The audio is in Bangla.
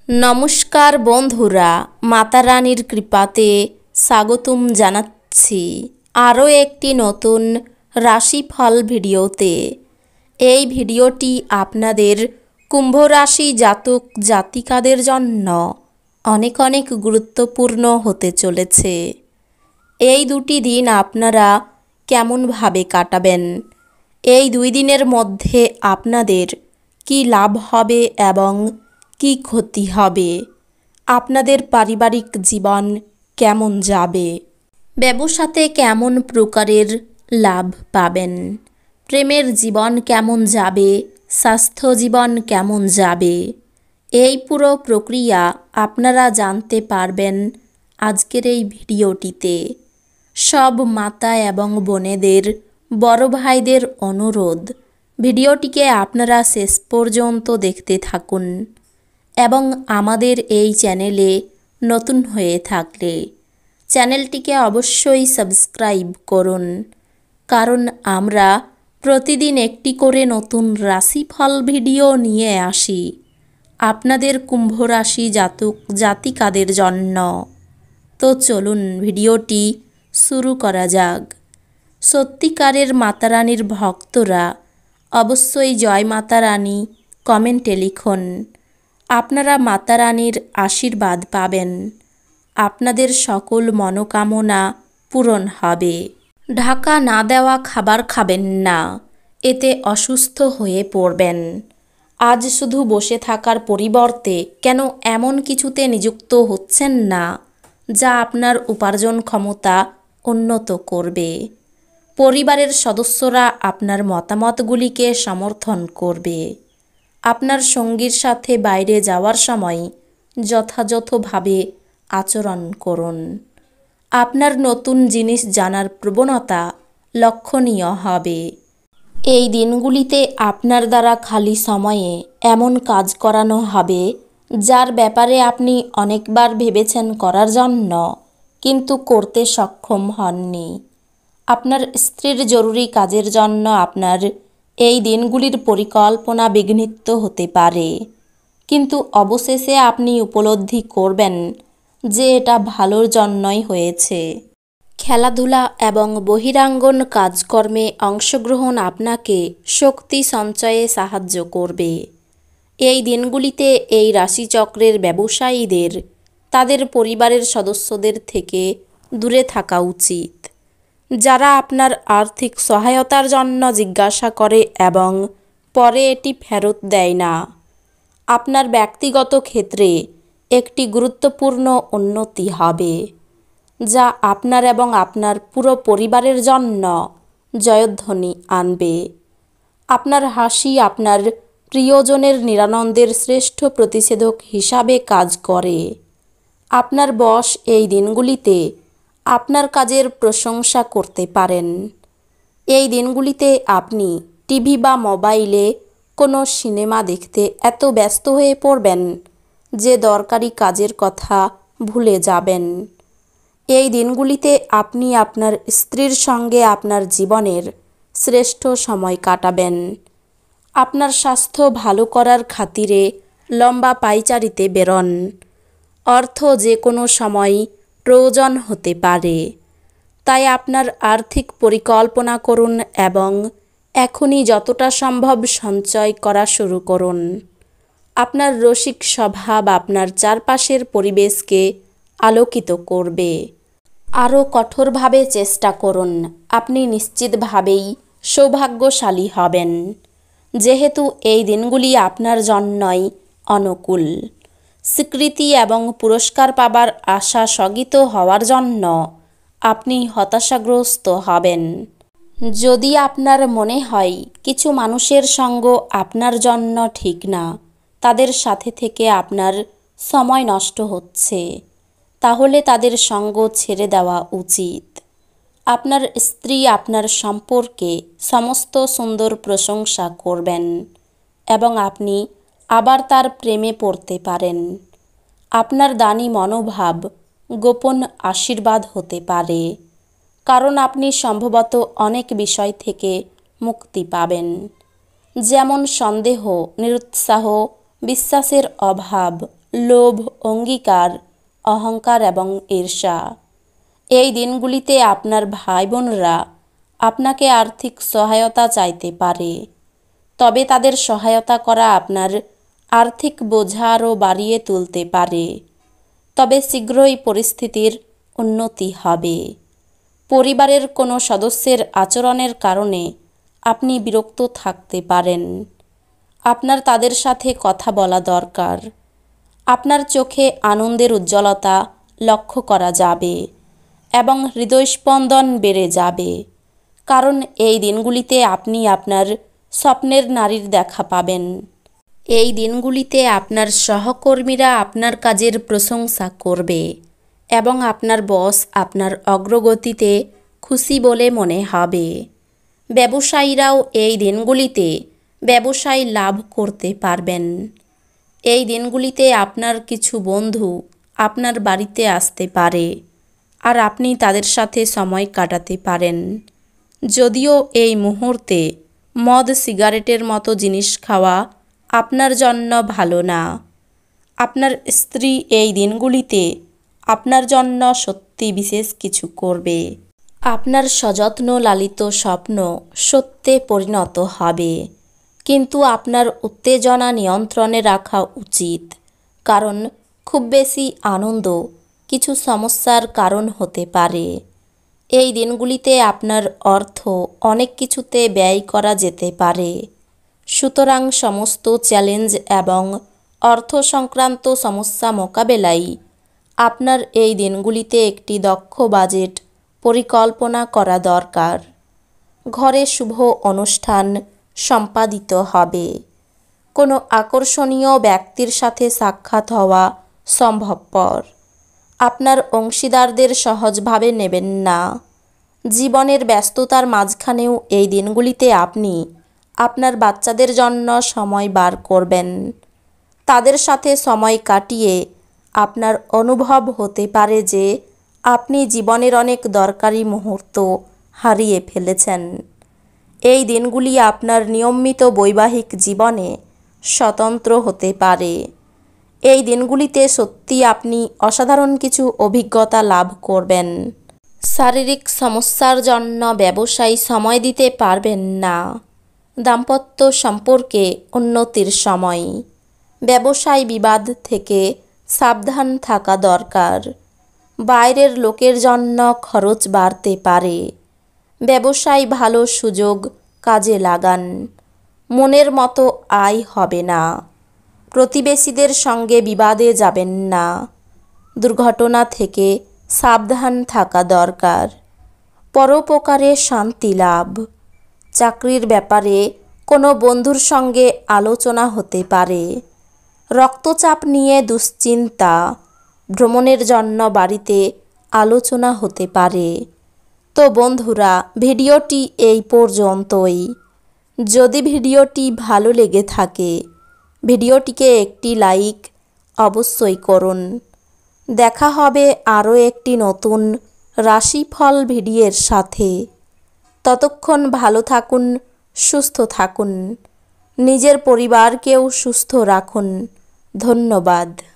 নমস্কার বন্ধুরা, মাতা রানীর কৃপাতে স্বাগতম জানাচ্ছি আরও একটি নতুন রাশিফল ভিডিওতে। এই ভিডিওটি আপনাদের কুম্ভ রাশি জাতক জাতিকাদের জন্য অনেক অনেক গুরুত্বপূর্ণ হতে চলেছে। এই দুটি দিন আপনারা কেমনভাবে কাটাবেন, এই 2 দিনের মধ্যে আপনাদের কি লাভ হবে এবং কি ক্ষতি হবে, আপনাদের পারিবারিক জীবন কেমন যাবে, ব্যবসাতে কেমন প্রকারের লাভ পাবেন, প্রেমের জীবন কেমন যাবে, স্বাস্থ্য জীবন কেমন যাবে, এই পুরো প্রক্রিয়া আপনারা জানতে পারবেন আজকের এই ভিডিওটিতে। সব মাতা এবং বোনেদের, বড় ভাইদের অনুরোধ, ভিডিওটিকে আপনারা শেষ পর্যন্ত দেখতে থাকুন এবং আমাদের এই চ্যানেলে নতুন হয়ে থাকলে চ্যানেলটিকে অবশ্যই সাবস্ক্রাইব করুন, কারণ আমরা প্রতিদিন একটি করে নতুন রাশিফল ভিডিও নিয়ে আসি আপনাদের কুম্ভ রাশি জাতক জাতিকাদের জন্য। তো চলুন ভিডিওটি শুরু করা যাক। সত্যিকারের মাতা রানীর ভক্তরা অবশ্যই জয় মাতা রানী কমেন্টে লিখুন। আপনারা মাতা রানীর আশীর্বাদ পাবেন, আপনাদের সকল মনোকামনা পূরণ হবে। ঢাকা না দেওয়া খাবার খাবেন না, এতে অসুস্থ হয়ে পড়বেন। আজ শুধু বসে থাকার পরিবর্তে কেন এমন কিছুতে নিযুক্ত হচ্ছেন না যা আপনার উপার্জন ক্ষমতা উন্নত করবে। পরিবারের সদস্যরা আপনার মতামতগুলিকে সমর্থন করবে। আপনার সঙ্গীর সাথে বাইরে যাওয়ার সময় যথাযথভাবে আচরণ করুন। আপনার নতুন জিনিস জানার প্রবণতা লক্ষণীয় হবে। এই দিনগুলিতে আপনার দ্বারা খালি সময়ে এমন কাজ করানো হবে যার ব্যাপারে আপনি অনেকবার ভেবেছেন করার জন্য, কিন্তু করতে সক্ষম হননি। আপনার স্ত্রীর জরুরি কাজের জন্য আপনার এই দিনগুলির পরিকল্পনা বিঘ্নিত হতে পারে, কিন্তু অবশেষে আপনি উপলব্ধি করবেন যে এটা ভালোর জন্যই হয়েছে। খেলাধুলা এবং বহিরাঙ্গন কাজকর্মে অংশগ্রহণ আপনাকে শক্তি সঞ্চয়ে সাহায্য করবে। এই দিনগুলিতে এই রাশিচক্রের ব্যবসায়ীদের তাদের পরিবারের সদস্যদের থেকে দূরে থাকা উচিত, যারা আপনার আর্থিক সহায়তার জন্য জিজ্ঞাসা করে এবং পরে এটি ফেরত দেয় না। আপনার ব্যক্তিগত ক্ষেত্রে একটি গুরুত্বপূর্ণ উন্নতি হবে, যা আপনার এবং আপনার পুরো পরিবারের জন্য জয়ধ্বনি আনবে। আপনার হাসি আপনার প্রিয়জনের নিরানন্দের শ্রেষ্ঠ প্রতিষেধক হিসাবে কাজ করে। আপনার বস এই দিনগুলিতে আপনার কাজের প্রশংসা করতে পারেন। এই দিনগুলিতে আপনি টিভি বা মোবাইলে কোনো সিনেমা দেখতে এত ব্যস্ত হয়ে পড়বেন যে দরকারি কাজের কথা ভুলে যাবেন। এই দিনগুলিতে আপনি আপনার স্ত্রীর সঙ্গে আপনার জীবনের শ্রেষ্ঠ সময় কাটাবেন। আপনার স্বাস্থ্য ভালো করার খাতিরে লম্বা পায়চারিতে বেরোন। অর্থ যে কোনো সময় প্রয়োজন হতে পারে, তাই আপনার আর্থিক পরিকল্পনা করুন এবং এখনই যতটা সম্ভব সঞ্চয় করা শুরু করুন। আপনার রসিক স্বভাব আপনার চারপাশের পরিবেশকে আলোকিত করবে। আরও কঠোরভাবে চেষ্টা করুন, আপনি নিশ্চিতভাবেই সৌভাগ্যশালী হবেন, যেহেতু এই দিনগুলি আপনার জন্যই অনুকূল। স্বীকৃতি এবং পুরস্কার পাবার আশা স্থগিত হওয়ার জন্য আপনি হতাশাগ্রস্ত হবেন। যদি আপনার মনে হয় কিছু মানুষের সঙ্গ আপনার জন্য ঠিক না, তাদের সাথে থেকে আপনার সময় নষ্ট হচ্ছে, তাহলে তাদের সঙ্গ ছেড়ে দেওয়া উচিত। আপনার স্ত্রী আপনার সম্পর্কে সমস্ত সুন্দর প্রশংসা করবেন এবং আপনি আবার তার প্রেমে পড়তে পারেন। আপনার দানী মনোভাব গোপন আশীর্বাদ হতে পারে, কারণ আপনি সম্ভবত অনেক বিষয় থেকে মুক্তি পাবেন, যেমন সন্দেহ, নিরুৎসাহ, বিশ্বাসের অভাব, লোভ, অঙ্গীকার, অহংকার এবং ঈর্ষা। এই দিনগুলিতে আপনার ভাই বোনরা আপনাকে আর্থিক সহায়তা চাইতে পারে, তবে তাদের সহায়তা করা আপনার আর্থিক বোঝা আরও বাড়িয়ে তুলতে পারে। তবে শীঘ্রই পরিস্থিতির উন্নতি হবে। পরিবারের কোনো সদস্যের আচরণের কারণে আপনি বিরক্ত থাকতে পারেন। আপনার তাদের সাথে কথা বলা দরকার। আপনার চোখে আনন্দের উজ্জ্বলতা লক্ষ্য করা যাবে এবং হৃদয়স্পন্দন বেড়ে যাবে, কারণ এই দিনগুলিতে আপনি আপনার স্বপ্নের নারীর দেখা পাবেন। এই দিনগুলিতে আপনার সহকর্মীরা আপনার কাজের প্রশংসা করবে এবং আপনার বস আপনার অগ্রগতিতে খুশি বলে মনে হবে। ব্যবসায়ীরাও এই দিনগুলিতে ব্যবসায় লাভ করতে পারবেন। এই দিনগুলিতে আপনার কিছু বন্ধু আপনার বাড়িতে আসতে পারে আর আপনি তাদের সাথে সময় কাটাতে পারেন। যদিও এই মুহূর্তে মদ, সিগারেটের মতো জিনিস খাওয়া আপনার জন্য ভালো না। আপনার স্ত্রী এই দিনগুলিতে আপনার জন্য সত্যি বিশেষ কিছু করবে। আপনার সযত্ন লালিত স্বপ্ন সত্যে পরিণত হবে, কিন্তু আপনার উত্তেজনা নিয়ন্ত্রণে রাখা উচিত, কারণ খুব বেশি আনন্দ কিছু সমস্যার কারণ হতে পারে। এই দিনগুলিতে আপনার অর্থ অনেক কিছুতে ব্যয় করা যেতে পারে। সুতরাং সমস্ত চ্যালেঞ্জ এবং অর্থ সংক্রান্ত সমস্যা মোকাবেলায় আপনার এই দিনগুলিতে একটি দক্ষ বাজেট পরিকল্পনা করা দরকার। ঘরে শুভ অনুষ্ঠান সম্পাদিত হবে। কোনো আকর্ষণীয় ব্যক্তির সাথে সাক্ষাৎ হওয়া সম্ভবপর। আপনার অংশীদারদের সহজভাবে নেবেন না। জীবনের ব্যস্ততার মাঝখানেও এই দিনগুলিতে আপনি আপনার বাচ্চাদের জন্য সময় বার করবেন। তাদের সাথে সময় কাটিয়ে আপনার অনুভব হতে পারে যে আপনি জীবনের অনেক দরকারি মুহূর্ত হারিয়ে ফেলেছেন। এই দিনগুলি আপনার নিয়মিত বৈবাহিক জীবনে স্বতন্ত্র হতে পারে। এই দিনগুলিতে সত্যি আপনি অসাধারণ কিছু অভিজ্ঞতা লাভ করবেন। শারীরিক সমস্যার জন্য ব্যবসায় সময় দিতে পারবেন না। দাম্পত্য সম্পর্কে উন্নতির সময়। ব্যবসায় বিবাদ থেকে সাবধান থাকা দরকার। বাইরের লোকের জন্য খরচ বাড়তে পারে। ব্যবসায় ভালো সুযোগ কাজে লাগান। মনের মতো আয় হবে না। প্রতিবেশীদের সঙ্গে বিবাদে যাবেন না। দুর্ঘটনা থেকে সাবধান থাকা দরকার। পরোপকারে শান্তি লাভ। চাকরির ব্যাপারে কোনো বন্ধুর সঙ্গে আলোচনা হতে পারে। রক্তচাপ নিয়ে দুশ্চিন্তা। ভ্রমণের জন্য বাড়িতে আলোচনা হতে পারে। তো বন্ধুরা, ভিডিওটি এই পর্যন্তই। যদি ভিডিওটি ভালো লেগে থাকে ভিডিওটিকে একটি লাইক অবশ্যই করুন। দেখা হবে আরও একটি নতুন রাশিফল ভিডিওর সাথে। ততক্ষণ ভালো থাকুন, সুস্থ থাকুন, নিজের পরিবারকেও সুস্থ রাখুন। ধন্যবাদ।